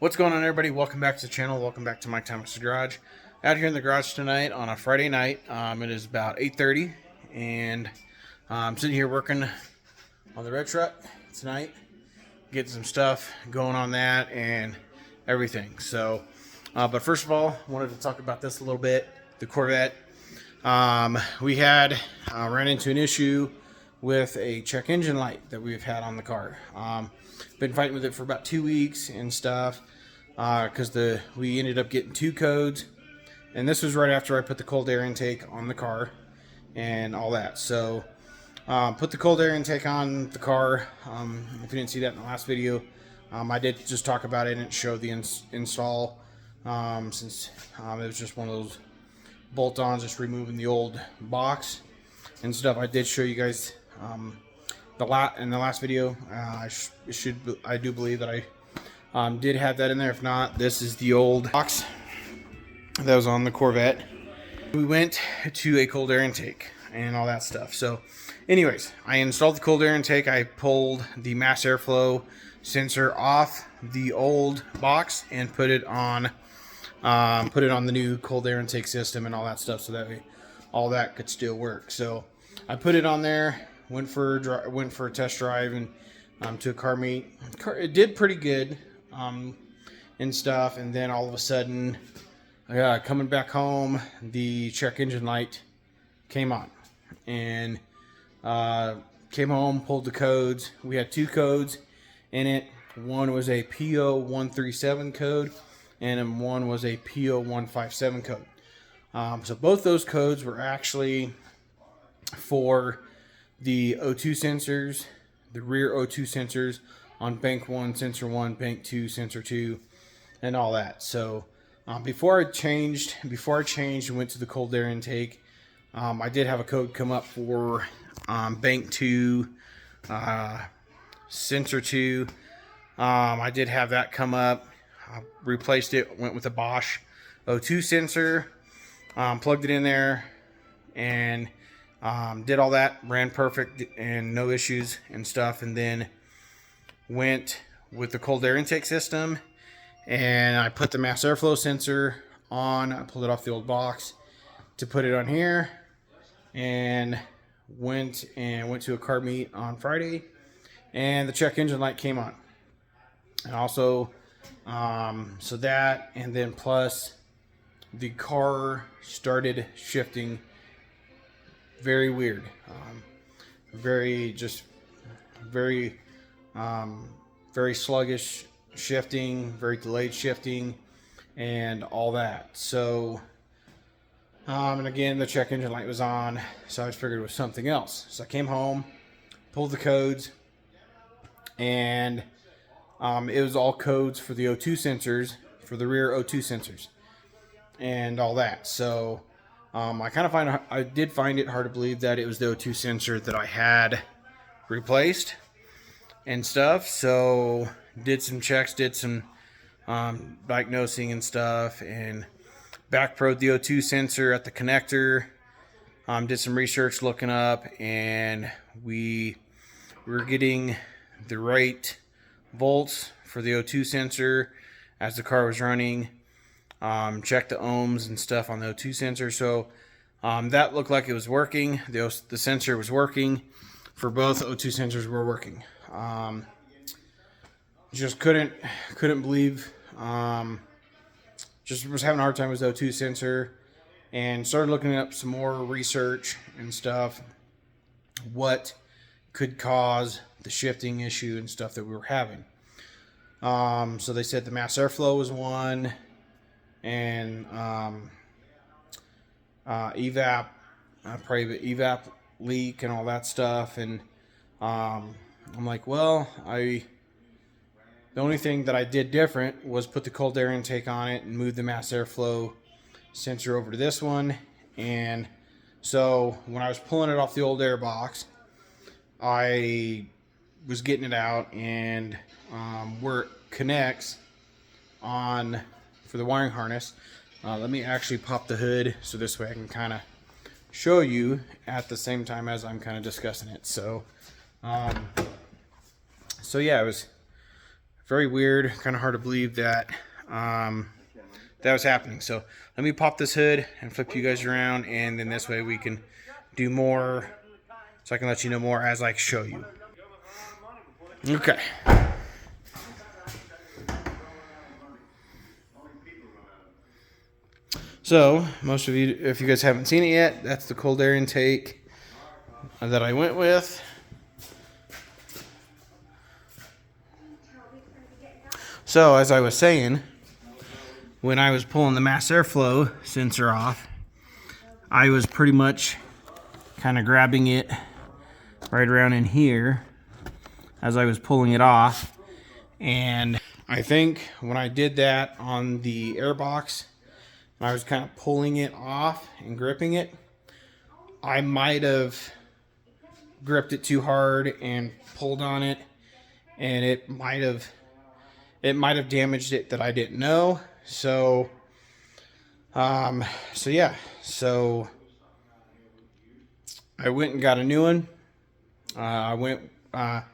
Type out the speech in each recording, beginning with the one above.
What's going on, everybody? Welcome back to the channel. Welcome back to Mike Thomas's Garage. Out here in the garage tonight on a Friday night. It is about 8:30, and I'm sitting here working on the red truck tonight, getting some stuff going on that and everything. So, but first of all, I wanted to talk about this a little bit. The Corvette. We had ran into an issue with a check engine light that we've had on the car. Been fighting with it for about 2 weeks and stuff, because we ended up getting 2 codes, and this was right after I put the cold air intake on the car and all that. So put the cold air intake on the car. If you didn't see that in the last video, I did just talk about it and show the install, since it was just one of those bolt-ons, just removing the old box and stuff. I did show you guys in the last video. I do believe that I did have that in there. If not, this is the old box that was on the Corvette. We went to a cold air intake and all that stuff. So anyways, I installed the cold air intake. I pulled the mass airflow sensor off the old box and put it on the new cold air intake system and all that stuff, so that way all that could still work. So I put it on there, went for a test drive and to a car meet. It did pretty good and stuff, and then all of a sudden, coming back home, the check engine light came on, and came home, pulled the codes. We had 2 codes in it. One was a PO137 code, and one was a PO157 code. So both those codes were actually for the O2 sensors, the rear O2 sensors on bank 1, sensor 1, bank 2, sensor 2, and all that. So before I changed and went to the cold air intake, I did have a code come up for bank 2, sensor 2. I did have that come up. I replaced it, went with a Bosch O2 sensor, plugged it in there, and did all that, ran perfect and no issues and stuff. And then went with the cold air intake system, and I put the mass airflow sensor on. I pulled it off the old box to put it on here, and went to a car meet on Friday, and the check engine light came on. And also so that, and then plus the car started shifting very weird, very sluggish shifting, very delayed shifting, and all that. So and again, the check engine light was on, so I just figured it was something else. So I came home, pulled the codes, and it was all codes for the O2 sensors, for the rear O2 sensors and all that. So I did find it hard to believe that it was the O2 sensor that I had replaced and stuff. So did some checks, did some diagnosing and stuff, and back pro'd the O2 sensor at the connector. Did some research looking up, and we were getting the right volts for the O2 sensor as the car was running. Checked the ohms and stuff on the O2 sensor, so that looked like it was working. The sensor was working for both O2 sensors were working. Just couldn't believe. Just was having a hard time with the O2 sensor, and started looking up some more research and stuff, what could cause the shifting issue and stuff that we were having. So they said the mass airflow was one, and evap, probably evap leak and all that stuff. And I'm like, well, the only thing that I did different was put the cold air intake on it and move the mass airflow sensor over to this one. And so when I was pulling it off the old air box, I was getting it out, and where it connects on for the wiring harness. Let me actually pop the hood so this way I can kind of show you at the same time as I'm kind of discussing it. So yeah, it was very weird, kind of hard to believe that that was happening. So let me pop this hood and flip you guys around, and then this way we can do more, so I can let you know more as I show you. Okay. So most of you, if you guys haven't seen it yet, that's the cold air intake that I went with. So as I was saying, when I was pulling the mass airflow sensor off, I was pretty much kind of grabbing it right around in here as I was pulling it off. And I think when I did that on the airbox, I was kind of pulling it off and gripping it, I might have gripped it too hard and pulled on it, and it might have damaged it that I didn't know. So yeah, so I went and got a new one. I went to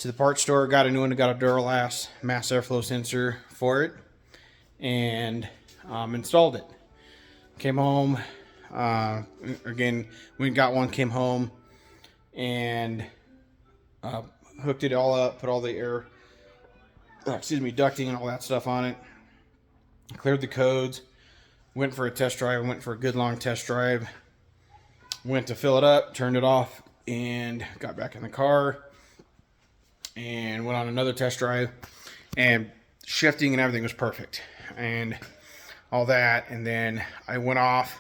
the parts store, got a new one, got a Duralast mass airflow sensor for it, and installed it. Came home, again, we got one, came home, and hooked it all up, put all the air, ducting and all that stuff on it, cleared the codes, went for a test drive, went for a good long test drive, went to fill it up, turned it off, and got back in the car, and went on another test drive, and shifting and everything was perfect, and all that. And then I went off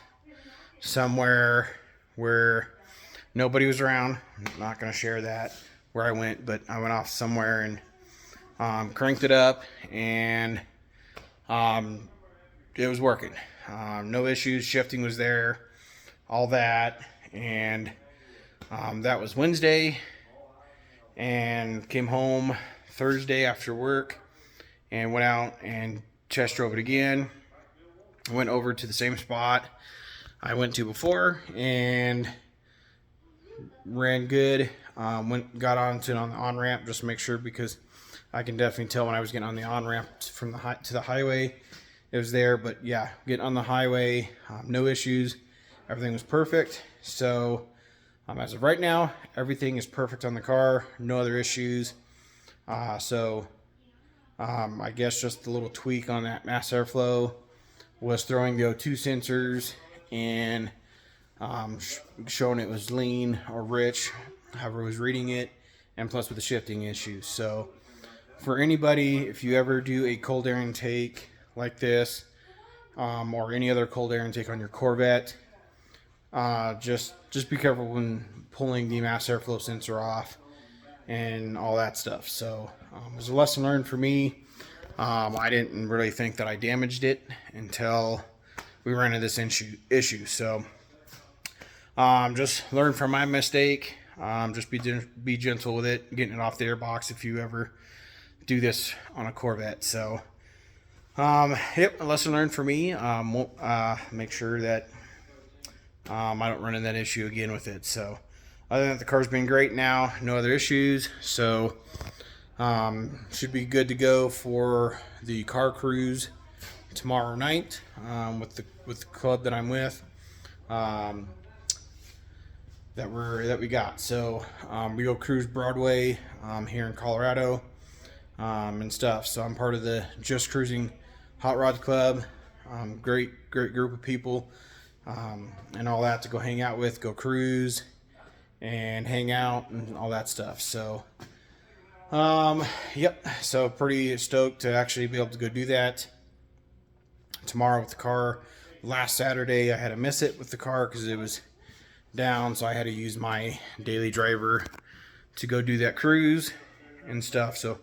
somewhere where nobody was around. I'm not going to share that where I went, but I went off somewhere and cranked it up, and it was working. No issues. Shifting was there, all that. And that was Wednesday, and came home Thursday after work and went out and test drove it again. Went over to the same spot I went to before and ran good. Got onto on the on-ramp just to make sure, because I can definitely tell when I was getting on the on-ramp from to the highway, it was there. But yeah, getting on the highway, no issues. Everything was perfect. So as of right now, everything is perfect on the car. No other issues. I guess just a little tweak on that mass airflow was throwing the O2 sensors and showing it was lean or rich, however it was reading it, and plus with the shifting issues. So for anybody, if you ever do a cold air intake like this, or any other cold air intake on your Corvette, just be careful when pulling the mass airflow sensor off and all that stuff. So it was a lesson learned for me. I didn't really think that I damaged it until we ran into this issue. So just learn from my mistake. Just be gentle with it, getting it off the airbox if you ever do this on a Corvette. So yep, a lesson learned for me. Make sure that I don't run into that issue again with it. So other than that, the car's been great now, no other issues. So should be good to go for the car cruise tomorrow night with the club that I'm with, that we got. So we go cruise Broadway here in Colorado and stuff. So I'm part of the Just Cruising Hot Rod Club. Great group of people and all that to go hang out with, go cruise and hang out and all that stuff. So yep, so pretty stoked to actually be able to go do that tomorrow with the car. Last Saturday I had to miss it with the car because it was down, so I had to use my daily driver to go do that cruise and stuff. So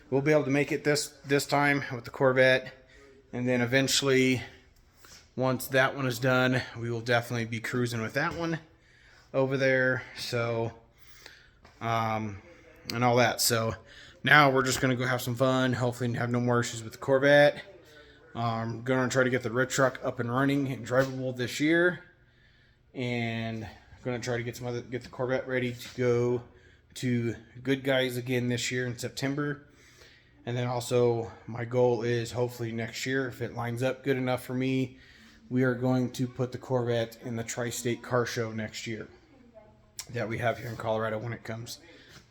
we'll be able to make it this time with the Corvette, and then eventually once that one is done, we will definitely be cruising with that one over there. So and all that. So now we're just going to go have some fun, hopefully have no more issues with the Corvette. I'm going to try to get the red truck up and running and drivable this year, and I'm going to try to get the Corvette ready to go to Good Guys again this year in September. And then also my goal is hopefully next year, if it lines up good enough for me, we are going to put the Corvette in the Tri-State Car Show next year that we have here in Colorado when it comes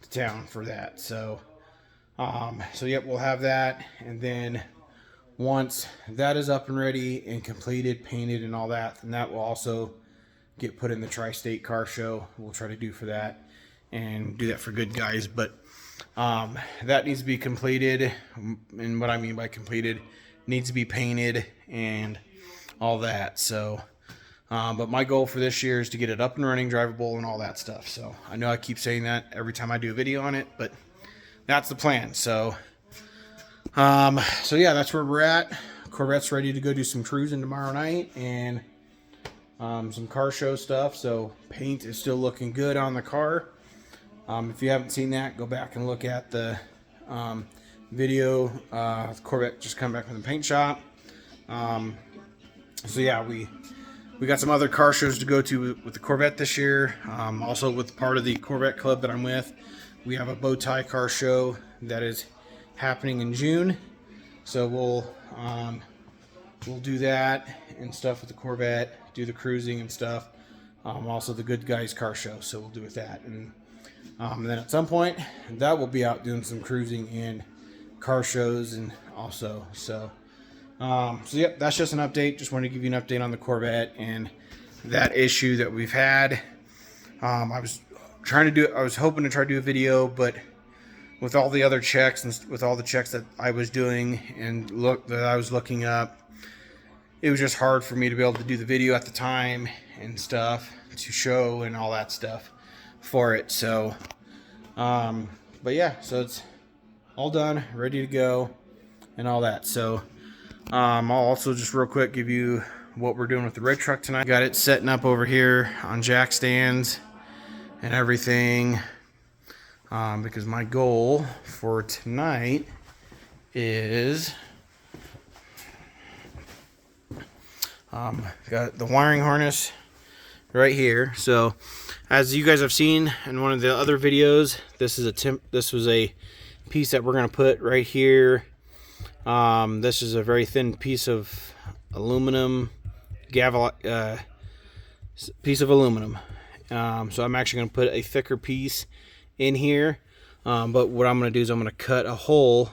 to town for that. So, yep, we'll have that. And then once that is up and ready and completed, painted and all that, then that will also get put in the Tri-State Car Show. We'll try to do for that and do that for good guys. But that needs to be completed. And what I mean by completed, needs to be painted and all that. So, but my goal for this year is to get it up and running, drivable, and all that stuff. So I know I keep saying that every time I do a video on it, but that's the plan. So, yeah, that's where we're at. Corvette's ready to go do some cruising tomorrow night and some car show stuff. So paint is still looking good on the car. If you haven't seen that, go back and look at the video. Corvette just come back from the paint shop. So yeah, we got some other car shows to go to with the Corvette this year. Also with part of the Corvette club that I'm with, we have a bow tie car show that is happening in June. So we'll do that and stuff with the Corvette, do the cruising and stuff. Also the Good Guys car show, so we'll do with that. And then at some point, that will be out doing some cruising and car shows and also. So yep, that's just an update. Just wanted to give you an update on the Corvette and that issue that we've had. I was hoping to try to do a video, but with all the other checks and with all the checks that I was doing and that I was looking up, it was just hard for me to be able to do the video at the time and stuff to show and all that stuff for it. So, but yeah, so it's all done, ready to go and all that. So, I'll also just real quick give you what we're doing with the red truck tonight. Got it setting up over here on jack stands and everything, because my goal for tonight is got the wiring harness right here. So as you guys have seen in one of the other videos, this was a piece that we're going to put right here. This is a very thin piece of aluminum, piece of aluminum. So I'm actually going to put a thicker piece in here. But what I'm going to do is I'm going to cut a hole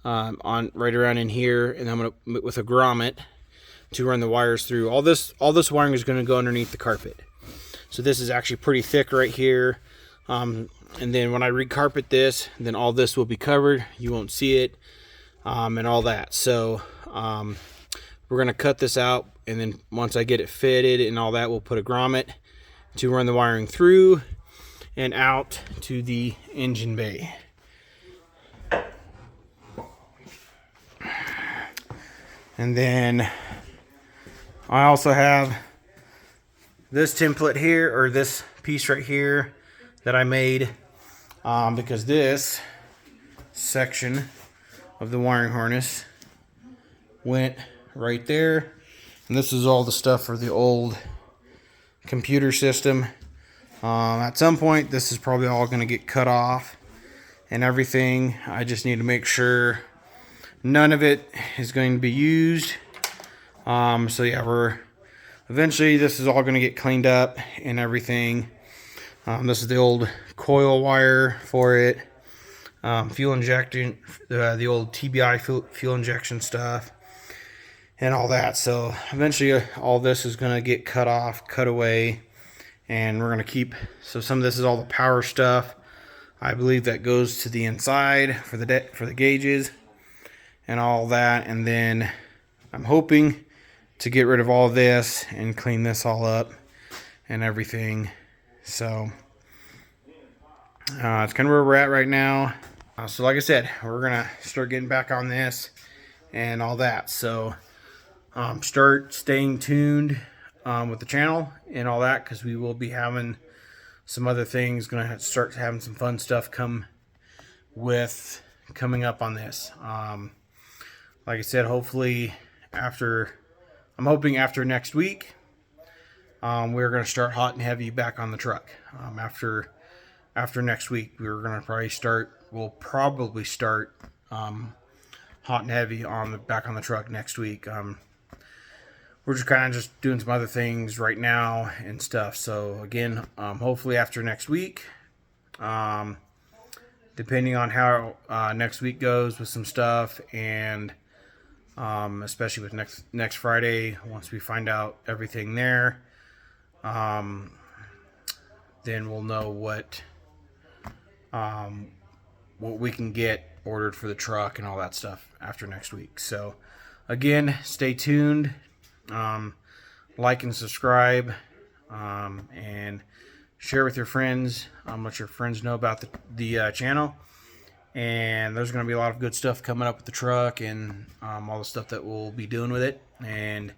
on right around in here, and I'm going to with a grommet to run the wires through. All this wiring is going to go underneath the carpet. So this is actually pretty thick right here. And then when I recarpet this, then all this will be covered. You won't see it. And all that. So we're going to cut this out, and then once I get it fitted and all that, we'll put a grommet to run the wiring through and out to the engine bay. And then I also have this template here, or this piece right here that I made, because this section of the wiring harness went right there, and this is all the stuff for the old computer system. At some point this is probably all going to get cut off and everything. I just need to make sure none of it is going to be used. So yeah, eventually this is all going to get cleaned up and everything. This is the old coil wire for it. Fuel injection, the old TBI fuel injection stuff and all that. So eventually all this is going to get cut off, cut away, and we're going to keep, so some of this is all the power stuff. I believe that goes to the inside for the gauges and all that. And then I'm hoping to get rid of all this and clean this all up and everything. So it's kind of where we're at right now. So like I said, we're gonna start getting back on this and all that. So start staying tuned with the channel and all that, because we will be having some other things. Gonna start having some fun stuff coming up on this. Like I said, hopefully I'm hoping after next week, we're gonna start hot and heavy back on the truck. After next week, we'll probably start hot and heavy on the back on the truck next week. We're just kind of just doing some other things right now and stuff. So again, hopefully after next week, depending on how next week goes with some stuff, and especially with next Friday, once we find out everything there, then we'll know what we can get ordered for the truck and all that stuff after next week. So again, stay tuned. Like and subscribe, and share with your friends. Let your friends know about the channel. And there's going to be a lot of good stuff coming up with the truck, and all the stuff that we'll be doing with it and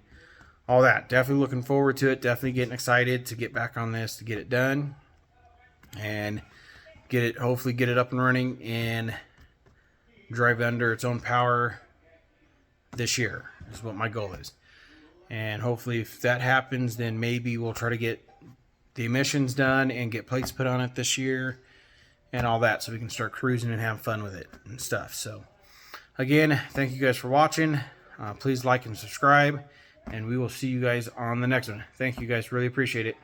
all that. Definitely looking forward to it. Definitely getting excited to get back on this, to get it done and hopefully get it up and running and drive under its own power this year is what my goal is. And hopefully if that happens, then maybe we'll try to get the emissions done and get plates put on it this year and all that, so we can start cruising and have fun with it and stuff. So again, thank you guys for watching. Please like and subscribe, and we will see you guys on the next one. Thank you guys. Really appreciate it.